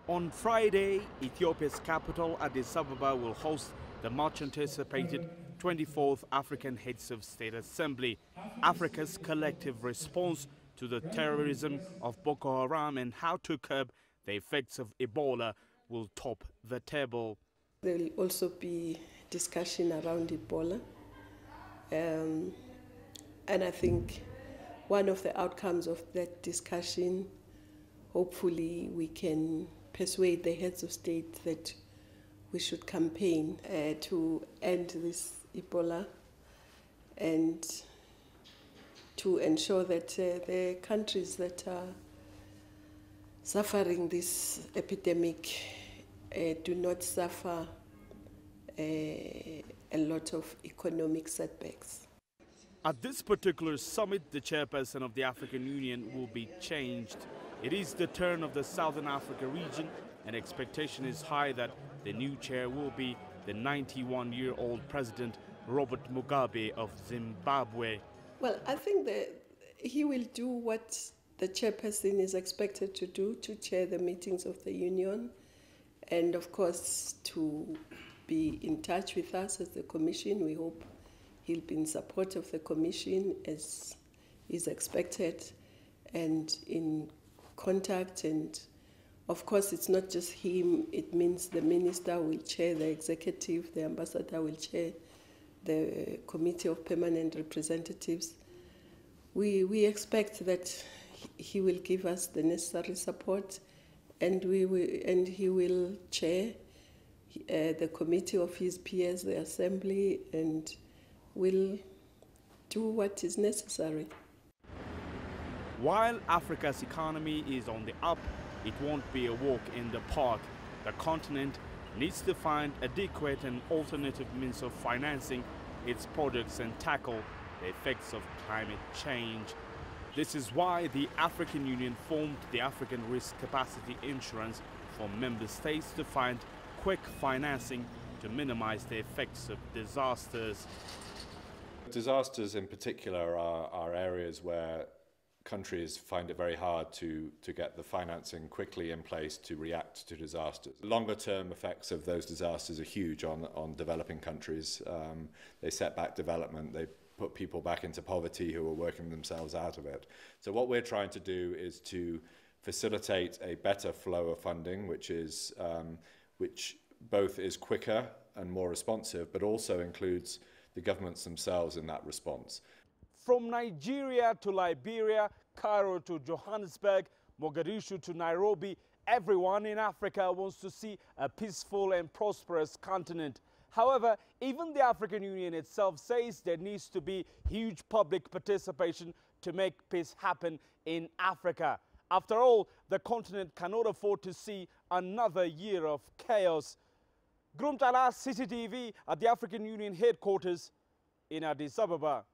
On Friday, Ethiopia's capital, Addis Ababa, will host the much-anticipated 24th African Heads of State Assembly, Africa's collective response to the terrorism of Boko Haram and how to curb the effects of Ebola will top the table. There will also be discussion around Ebola. And I think one of the outcomes of that discussion, hopefully we can persuade the heads of state that we should campaign to end this Ebola and to ensure that the countries that are suffering this epidemic do not suffer a lot of economic setbacks. At this particular summit, the chairperson of the African Union will be changed. It is the turn of the Southern Africa region, and expectation is high that the new chair will be the 91-year-old President Robert Mugabe of Zimbabwe. Well, I think that he will do what the chairperson is expected to do, to chair the meetings of the union, and of course to be in touch with us as the Commission. We hope he'll be in support of the Commission as is expected and in contact. And of course it's not just him, it means the minister will chair the executive, the ambassador will chair the Committee of Permanent Representatives. We expect that he will give us the necessary support, and he will chair the committee of his peers, the assembly, and will do what is necessary. While Africa's economy is on the up, it won't be a walk in the park. The continent needs to find adequate and alternative means of financing its projects and tackle the effects of climate change. This is why the African Union formed the African Risk Capacity Insurance for member states to find quick financing to minimize the effects of disasters. Disasters in particular are areas where countries find it very hard to get the financing quickly in place to react to disasters. Longer term effects of those disasters are huge on developing countries. They set back development, they put people back into poverty who are working themselves out of it. So what we're trying to do is to facilitate a better flow of funding, which both is quicker and more responsive, but also includes the governments themselves in that response. From Nigeria to Liberia, Cairo to Johannesburg, Mogadishu to Nairobi, everyone in Africa wants to see a peaceful and prosperous continent. However, even the African Union itself says there needs to be huge public participation to make peace happen in Africa. After all, the continent cannot afford to see another year of chaos. Girum, Chala, CCTV at the African Union headquarters in Addis Ababa.